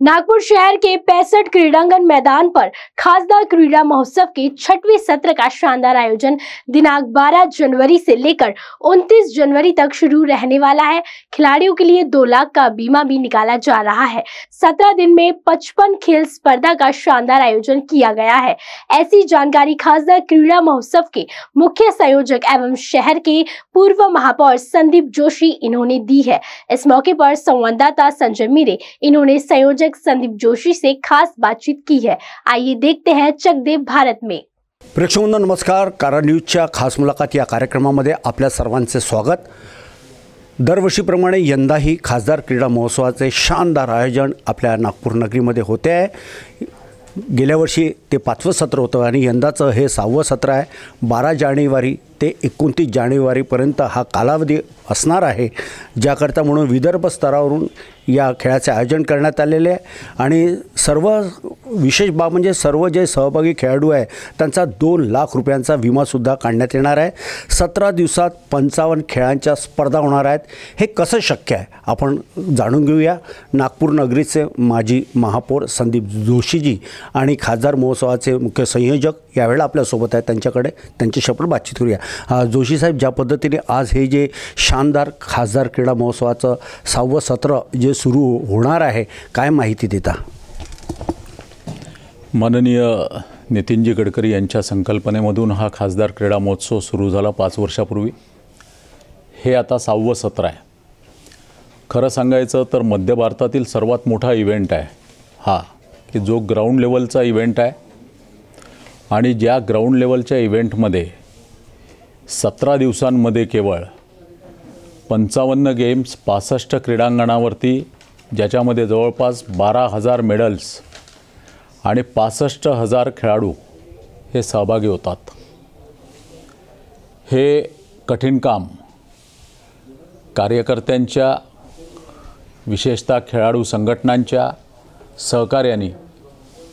नागपुर शहर के 65 क्रीडांगन मैदान पर खासदार क्रीड़ा महोत्सव के 6वें सत्र का शानदार आयोजन दिनांक 12 जनवरी से लेकर 29 जनवरी तक शुरू रहने वाला है। खिलाड़ियों के लिए 2 लाख का बीमा भी निकाला जा रहा है। 17 दिन में 55 खेल स्पर्धा का शानदार आयोजन किया गया है। ऐसी जानकारी खासदार क्रीड़ा महोत्सव के मुख्य संयोजक एवं शहर के पूर्व महापौर संदीप जोशी इन्होंने दी है। इस मौके पर संवाददाता संजय मीरे इन्होंने संयोजक संदीप जोशी से खास बातचीत की है। आइए देखते हैं चकदेव भारत में। प्रेक्षकांनो नमस्कार। कारण न्यूजच्या खास मुलाखत या कार्यक्रमामध्ये आपल्या सर्वांचे स्वागत। दरवर्षीप्रमाणे यंदाही खासदार क्रीडा महोत्सवाचे शानदार आयोजन आपल्या नागपूर नगरीमध्ये होते आहे। गेल्या वर्षी ते 5वं सत्र होतं आणि यंदाचं हे 6वं सत्र आहे। 12 जानेवारी ते 29 जानेवारीपर्यंत हा कालावधी असणार आहे, ज्याकरता म्हणून विदर्भ स्तरावरून या खेळाचे आयोजन करण्यात आलेले आहे। आणि सर्व विशेष बाब म्हणजे सर्व जे सहभागी खेळाडू आहे त्यांचा 2 लाख रुपयांचा विमासुद्धा काढण्यात येणार आहे। 17 दिवसात 55 खेळांच्या स्पर्धा होणार आहेत। हे कसं शक्य आहे आपण जाणून घेऊया। नागपूर नगरीचे माजी महापौर संदीप जोशीजी आणि खासदार महोत्सवाचे मुख्य संयोजक यावेळेला आपल्यासोबत आहेत, त्यांच्याकडे त्यांच्याशी आपण बातचीत करूया। जोशी साहेब, ज्या पद्धतीने आज हे जे शानदार खासदार क्रीडा महोत्सवाचं 6वं सत्र जे सुरू होणार आहे, काय माहिती देता? माननीय नितीनजी गडकरी यांच्या संकल्पनेमधून हा खासदार क्रीडा महोत्सव सुरू झाला 5 वर्षापूर्वी। हे आता 6वं सत्र आहे। खरं सांगायचं तर मध्य भारतातील सर्वात मोठा इव्हेंट आहे हा, की जो ग्राउंड लेवलचा इव्हेंट आहे। आणि ज्या ग्राउंड लेवलच्या इव्हेंटमध्ये 17 दिवसांमध्ये केवळ 55 गेम्स 65 क्रीडांगणावरती, ज्याच्यामध्ये जवळपास 12,000 मेडल्स आणि 65,000 खेळाडू हे सहभागी होतात। हे कठीण काम कार्यकर्त्यांच्या, विशेषतः खेळाडू संघटनांच्या सहकार्याने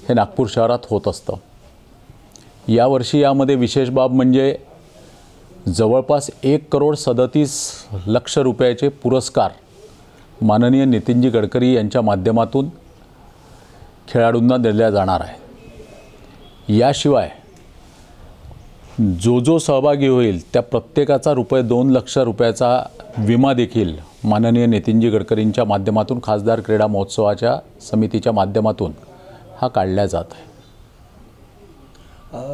हे नागपूर शहरात होत असतं। यावर्षी यामध्ये विशेष बाब म्हणजे जवळपास 1,37,00,000 रुपयाचे पुरस्कार माननीय नितीनजी गडकरी यांच्या माध्यमातून खेळाडूंना दिल्या जाणार आहे। याशिवाय जो सहभागी होईल त्या प्रत्येकाचा ₹2 लाख रुपयाचा विमा देखील माननीय नितीनजी गडकरींच्या माध्यमातून खासदार क्रीडा महोत्सवाच्या समितीच्या माध्यमातून हा काढला जात आहे।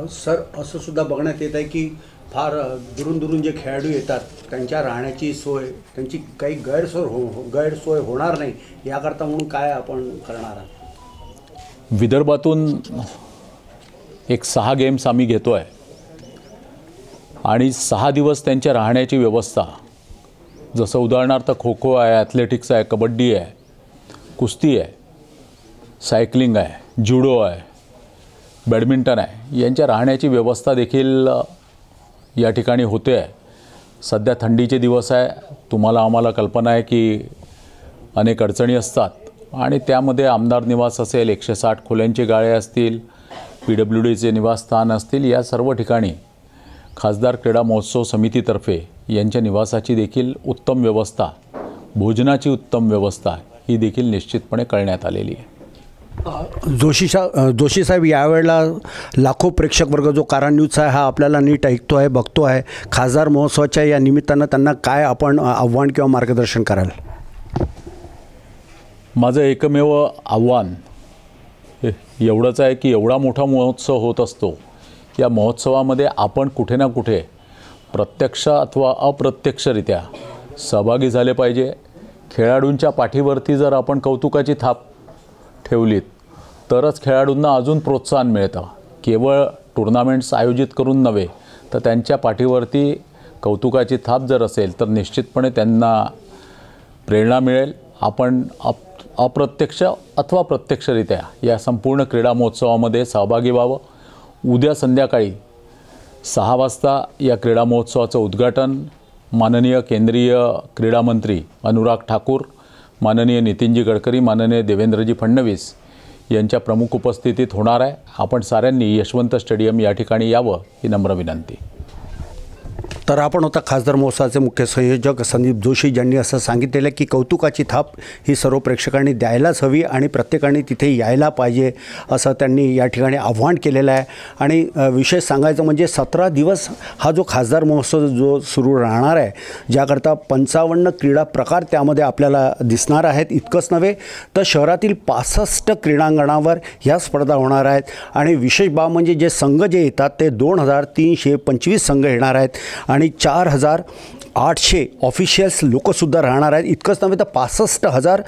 सर, असं सुद्धा बघण्यात येत आहे की फार दुरून जे खेळाडू येतात त्यांच्या राहण्याची सोय, त्यांची काही गैरसोय होणार नाही याकरता म्हणून काय आपण करणार आहात? विदर्भातून एक 6 गेम्स आम्ही घेतो आहे आणि 6 दिवस त्यांच्या राहण्याची व्यवस्था, जसं उदाहरणार्थ खो खो आहे, ॲथलेटिक्स आहे, कबड्डी आहे, कुस्ती आहे, सायकलिंग आहे, जुडो आहे, बॅडमिंटन आहे, यांच्या राहण्याची व्यवस्था देखील या ठिकाणी होते आहे। सध्या थंडीचे दिवस आहे, तुम्हाला आम्हाला कल्पना आहे की अनेक अडचणी असतात आणि त्यामध्ये आमदार निवास असेल, 160 खोल्यांचे गाळे असतील, PWDचे निवासस्थान असतील, या सर्व ठिकाणी खासदार क्रीडा महोत्सव समितीतर्फे यांच्या निवासाची देखील उत्तम व्यवस्था, भोजनाची उत्तम व्यवस्था ही देखील निश्चितपणे करण्यात आलेली आहे। जोशी साहेब, यावेळेला लाखो प्रेक्षक वर्ग जो कारण न्यूजचा आहे हा आपल्याला नीट ऐकतो आहे, बघतो आहे। खासदार महोत्सवाच्या या निमित्तानं त्यांना काय आपण आव्हान किंवा मार्गदर्शन कराल? माझं एकमेव आव्हान एवढंच आहे की एवढा मोठा महोत्सव होत असतो, या महोत्सवामध्ये आपण कुठे ना कुठे प्रत्यक्ष अथवा अप्रत्यक्षरित्या सहभागी झाले पाहिजे। खेळाडूंच्या पाठीवरती जर आपण कौतुकाची थाप ठेवलीत तरच खेळाडूंना अजून प्रोत्साहन मिळतं। केवळ टुर्नामेंट्स आयोजित करून नव्हे तर त्यांच्या पाठीवरती कौतुकाची थाप जर असेल तर निश्चितपणे त्यांना प्रेरणा मिळेल। आपण अप्रत्यक्ष अथवा प्रत्यक्षरित्या या संपूर्ण क्रीडा महोत्सवामध्ये सहभागी व्हावं। उद्या संध्याकाळी 6 वाजता या क्रीडा महोत्सवाचं उद्घाटन माननीय केंद्रीय क्रीडा मंत्री अनुराग ठाकूर, माननीय नितीनजी गडकरी, माननीय देवेंद्रजी फडणवीस यांच्या प्रमुख उपस्थितीत होणार आहे। आपण साऱ्यांनी यशवंत स्टेडियम या ठिकाणी यावं ही नम्र विनंती। तर आपण होता खासदार महोत्सवाचे मुख्य संयोजक संदीप जोशी, ज्यांनी असं सांगितलेलं की कौतुकाची थाप ही सर्व प्रेक्षकांनी द्यायलाच हवी आणि प्रत्येकाने तिथे यायला पाहिजे असं त्यांनी या ठिकाणी आव्हान केलेलं आहे. आणि विशेष सांगायचं म्हणजे 17 दिवस हा जो खासदार महोत्सव जो सुरू राहणार आहे, ज्याकरता 55 क्रीडा प्रकार त्यामध्ये आपल्याला दिसणार आहेत. इतकंच नव्हे तर शहरातील 65 क्रीडांगणावर ह्या स्पर्धा होणार आहेत. आणि विशेष बाब म्हणजे जे संघ जे येतात ते 2325 संघ येणार आहेत आणि 4800 ऑफिशियल्स लोकसुद्धा राहणार आहेत. इतकंच नव्हे तर 65,000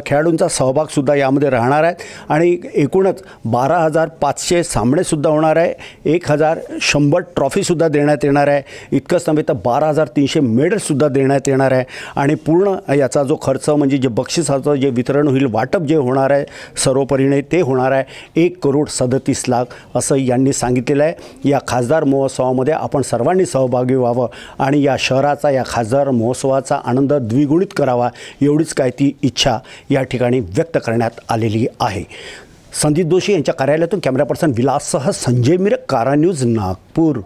खेळाडूंचा सहभागसुद्धा यामध्ये राहणार आहेत. आणि एकूणच 12,500 सामनेसुद्धा होणार आहे. 1,100 ट्रॉफीसुद्धा देण्यात येणार आहे. इतकंच नव्हे तर 12,300 मेडल्ससुद्धा देण्यात येणार आहे. आणि पूर्ण याचा जो खर्च म्हणजे जे बक्षिसाचं जे वितरण होईल, वाटप जे होणार आहे सर्वपरीने ते होणार आहे 1,37,00,000 असं यांनी सांगितलेलं आहे. या खासदार महोत्सवामध्ये आपण सर्वांनी सहभागी व्हावं आणि या शहराचा, या खासदार महोत्सवाचा आनंद द्विगुणित करावा, एवढीच काय ती इच्छा या ठिकाणी व्यक्त करण्यात आलेली आहे. संदीप जोशी यांच्या कार्यालयातून कॅमेरा पर्सन विलाससह संजय मिरक, कारा न्यूज, नागपूर.